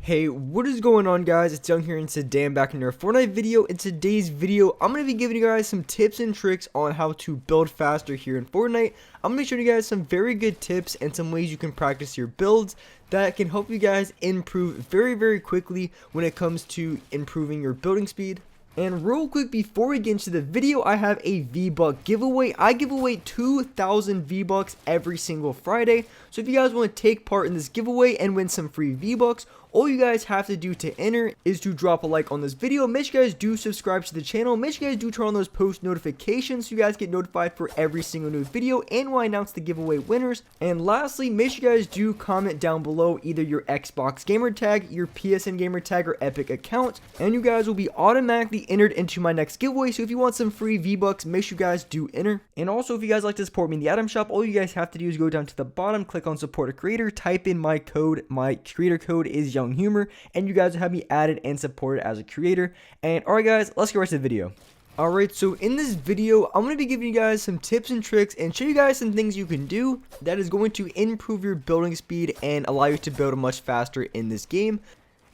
Hey, what is going on, guys? It's Young here, and today I'm back in another Fortnite video. In today's video, I'm going to be giving you guys some tips and tricks on how to build faster here in Fortnite. I'm going to be showing you guys some very good tips and some ways you can practice your builds that can help you guys improve very quickly when it comes to improving your building speed. And real quick, before we get into the video, I have a V-Buck giveaway. I give away 2,000 V-Bucks every single Friday. So if you guys want to take part in this giveaway and win some free V-Bucks, all you guys have to do to enter is to drop a like on this video. Make sure you guys do subscribe to the channel. Make sure you guys do turn on those post notifications so you guys get notified for every single new video and when I announce the giveaway winners. And lastly, make sure you guys do comment down below either your Xbox gamer tag, your PSN gamer tag, or Epic account, and you guys will be automatically entered into my next giveaway. So if you want some free V-Bucks, make sure you guys do enter. And also, if you guys like to support me in the item shop, all you guys have to do is go down to the bottom, click on support a creator, type in my code. My creator code is Young Humor, and you guys will have me added and supported as a creator. And alright guys, let's get right to the video. Alright, so in this video, I'm going to be giving you guys some tips and tricks and show you guys some things you can do that is going to improve your building speed and allow you to build much faster in this game.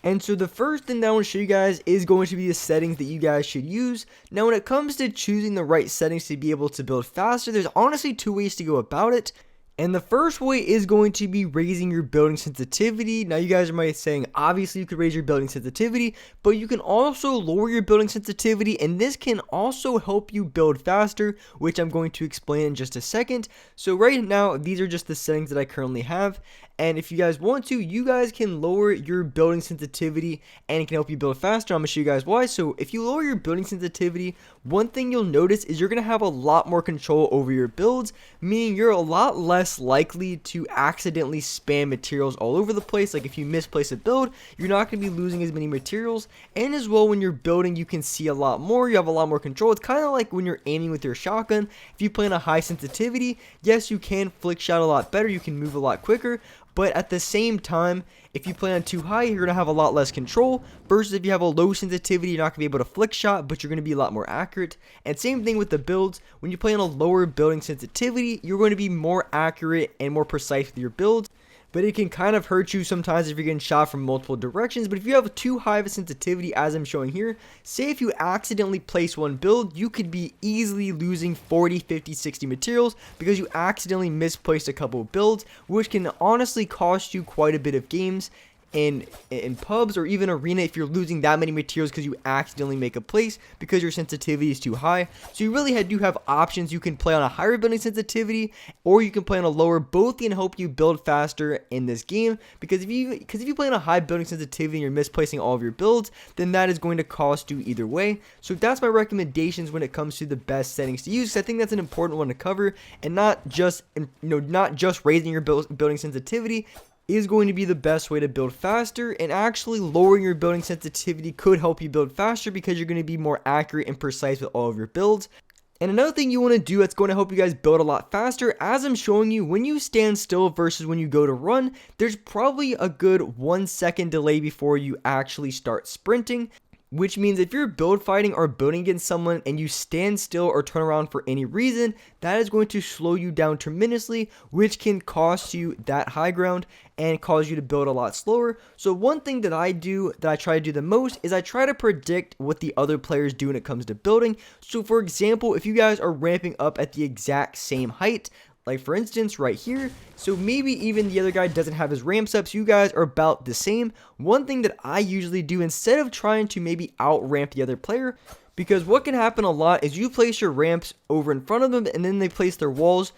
And so the first thing that I want to show you guys is going to be the settings that you guys should use. Now when it comes to choosing the right settings to be able to build faster, there's honestly two ways to go about it. And the first way is going to be raising your building sensitivity. Now you guys are might saying, obviously you could raise your building sensitivity, but you can also lower your building sensitivity, and this can also help you build faster, which I'm going to explain in just a second. So right now, these are just the settings that I currently have. And if you guys want to, you guys can lower your building sensitivity and it can help you build faster. I'm going to show you guys why. So if you lower your building sensitivity, one thing you'll notice is you're going to have a lot more control over your builds, meaning you're a lot less likely to accidentally spam materials all over the place. Like if you misplace a build, you're not going to be losing as many materials. And as well, when you're building, you can see a lot more. You have a lot more control. It's kind of like when you're aiming with your shotgun. If you play on a high sensitivity, yes, you can flick shot a lot better. You can move a lot quicker. But at the same time, if you play on too high, you're going to have a lot less control, versus if you have a low sensitivity, you're not going to be able to flick shot, but you're going to be a lot more accurate. And same thing with the builds. When you play on a lower building sensitivity, you're going to be more accurate and more precise with your builds. But it can kind of hurt you sometimes if you're getting shot from multiple directions. But if you have too high of a sensitivity, as I'm showing here, say if you accidentally place one build, you could be easily losing 40, 50, 60 materials because you accidentally misplaced a couple of builds, which can honestly cost you quite a bit of games in pubs or even arena if you're losing that many materials because you accidentally make a place because your sensitivity is too high. So you really do have options. You can play on a higher building sensitivity or you can play on a lower. Both can help you build faster in this game, because if you play on a high building sensitivity and you're misplacing all of your builds, then that is going to cost you either way. So that's my recommendations when it comes to the best settings to use. I think that's an important one to cover, and not just raising your building sensitivity is going to be the best way to build faster, and actually lowering your building sensitivity could help you build faster because you're going to be more accurate and precise with all of your builds. And another thing you want to do that's going to help you guys build a lot faster, as I'm showing you, when you stand still versus when you go to run, there's probably a good 1 second delay before you actually start sprinting. Which means if you're build fighting or building against someone and you stand still or turn around for any reason, that is going to slow you down tremendously, which can cost you that high ground and cause you to build a lot slower. So one thing that I try to do the most is I try to predict what the other players do when it comes to building. So for example, if you guys are ramping up at the exact same height, like for instance right here, so maybe even the other guy doesn't have his ramps up, so you guys are about the same. One thing that I usually do, instead of trying to maybe out ramp the other player, because what can happen a lot is you place your ramps over in front of them and then they place their walls.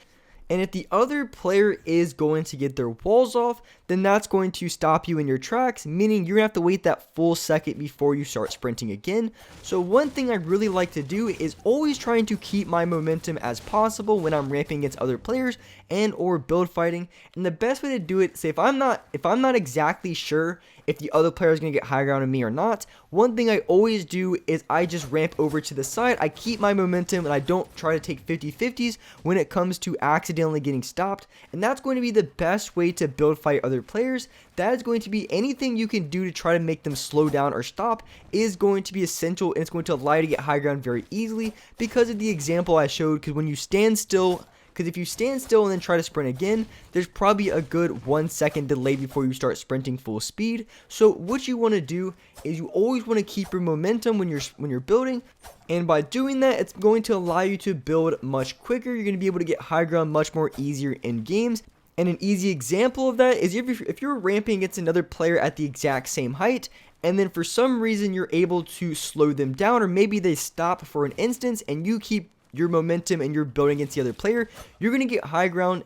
And if the other player is going to get their walls off, then that's going to stop you in your tracks, meaning you're going to have to wait that full second before you start sprinting again. So one thing I really like to do is always trying to keep my momentum as possible when I'm ramping against other players and or build fighting. And the best way to do it, say if I'm not exactly sure if the other player is going to get high ground on me or not, one thing I always do is I just ramp over to the side. I keep my momentum and I don't try to take 50-50s when it comes to accidentally getting stopped. And that's going to be the best way to build fight other players. That is going to be anything you can do to try to make them slow down or stop is going to be essential, and it's going to allow you to get high ground very easily because of the example I showed. Because when you stand still because if you stand still and then try to sprint again, there's probably a good 1 second delay before you start sprinting full speed. So what you want to do is you always want to keep your momentum when you're building, and by doing that, it's going to allow you to build much quicker. You're going to be able to get high ground much more easier in games. And an easy example of that is if you're ramping against another player at the exact same height, and then for some reason you're able to slow them down, or maybe they stop for an instance, and you keep your momentum and you're building against the other player, you're going to get high ground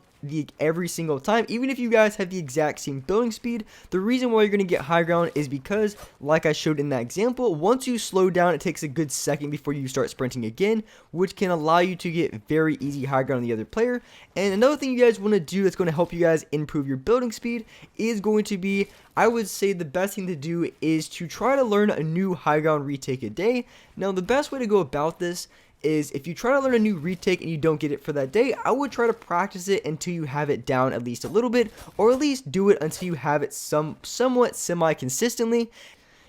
every single time. Even if you guys have the exact same building speed, the reason why you're going to get high ground is because, like I showed in that example, once you slow down, it takes a good second before you start sprinting again, which can allow you to get very easy high ground on the other player. And another thing you guys want to do that's going to help you guys improve your building speed is going to be, I would say the best thing to do is to try to learn a new high ground retake a day. Now, the best way to go about this is if you try to learn a new retake and you don't get it for that day, I would try to practice it until you have it down at least a little bit, or at least do it until you have it somewhat semi-consistently,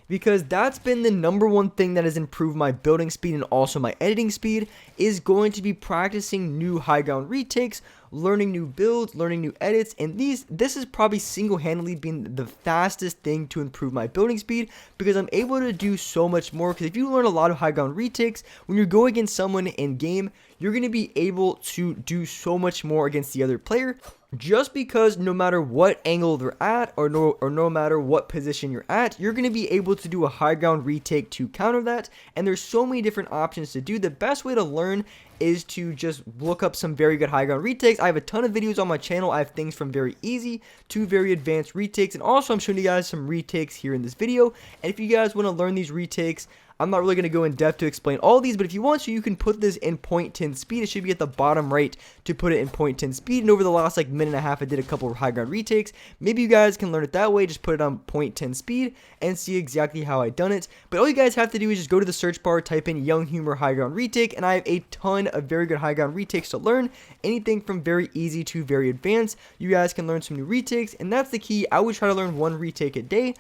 because that's been the #1 thing that has improved my building speed and also my editing speed, is going to be practicing new high ground retakes, learning new builds, learning new edits, and this is probably single-handedly been the fastest thing to improve my building speed, because I'm able to do so much more. Because if you learn a lot of high ground retakes, when you're going against someone in game, you're going to be able to do so much more against the other player, just because no matter what angle they're at, or no matter what position you're at, you're going to be able to do a high ground retake to counter that. And there's so many different options to do. The best way to learn is to just look up some very good high ground retakes. I have a ton of videos on my channel. I have things from very easy to very advanced retakes, and also I'm showing you guys some retakes here in this video. And if you guys want to learn these retakes, I'm not really going to go in depth to explain all these, but if you want to, you can put this in 0.10 speed. It should be at the bottom right to put it in 0.10 speed. And over the last like minute and a half, I did a couple of high ground retakes. Maybe you guys can learn it that way. Just put it on 0.10 speed and see exactly how I done it. But all you guys have to do is just go to the search bar, type in Young Humor high ground retake, and I have a ton of very good high ground retakes to learn. Anything from very easy to very advanced. You guys can learn some new retakes, and that's the key. I would try to learn 1 retake a day.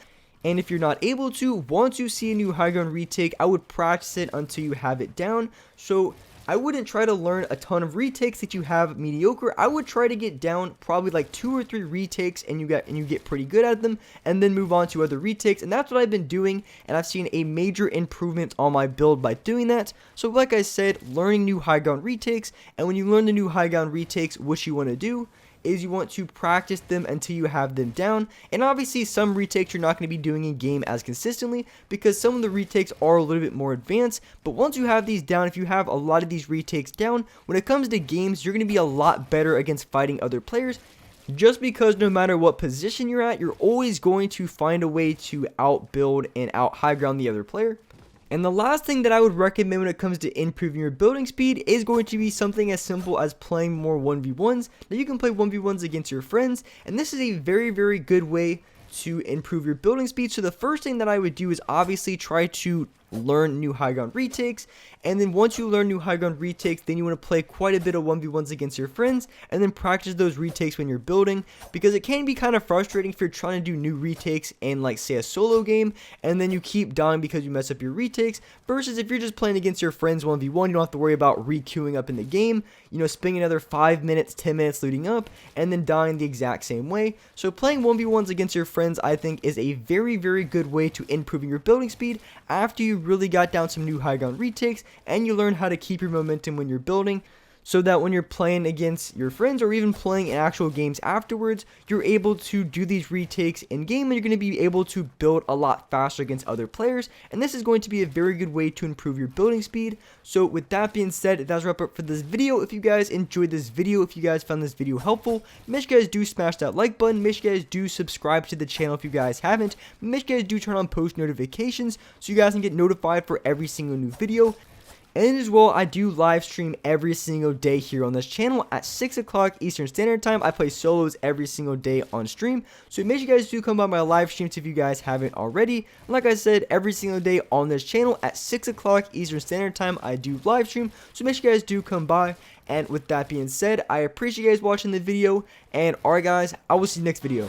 And if you're not able to, once you see a new high ground retake, I would practice it until you have it down. So I wouldn't try to learn a ton of retakes that you have mediocre. I would try to get down probably like 2 or 3 retakes, and you get pretty good at them, and then move on to other retakes. And that's what I've been doing, and I've seen a major improvement on my build by doing that. So like I said, learning new high ground retakes, and when you learn the new high ground retakes, what you want to do is you want to practice them until you have them down. And obviously some retakes you're not going to be doing in game as consistently, because some of the retakes are a little bit more advanced. But once you have these down, if you have a lot of these retakes down, when it comes to games, you're going to be a lot better against fighting other players, just because no matter what position you're at, you're always going to find a way to outbuild and out high ground the other player. And the last thing that I would recommend when it comes to improving your building speed is going to be something as simple as playing more 1v1s. Now, you can play 1v1s against your friends, and this is a very, very good way to improve your building speed. So the first thing that I would do is obviously try to learn new high ground retakes, and then once you learn new high ground retakes, then you want to play quite a bit of 1v1s against your friends, and then practice those retakes when you're building, because it can be kind of frustrating if you're trying to do new retakes in, like, say, a solo game, and then you keep dying because you mess up your retakes, versus if you're just playing against your friends 1v1, you don't have to worry about re-queuing up in the game, you know, spending another 5 minutes, 10 minutes leading up, and then dying the exact same way. So playing 1v1s against your friends, I think, is a very, very good way to improving your building speed after you really got down some new high ground retakes, and you learn how to keep your momentum when you're building, so that when you're playing against your friends or even playing in actual games afterwards, you're able to do these retakes in game, and you're going to be able to build a lot faster against other players. And this is going to be a very good way to improve your building speed. So with that being said, that's a wrap up for this video. If you guys enjoyed this video, if you guys found this video helpful, make sure you guys do smash that like button. Make sure you guys do subscribe to the channel if you guys haven't. Make sure you guys do turn on post notifications so you guys can get notified for every single new video. And as well, I do live stream every single day here on this channel at 6 o'clock Eastern Standard Time. I play solos every single day on stream. So make sure you guys do come by my live streams if you guys haven't already. And like I said, every single day on this channel at 6 o'clock Eastern Standard Time, I do live stream. So make sure you guys do come by. And with that being said, I appreciate you guys watching the video. And alright guys, I will see you next video.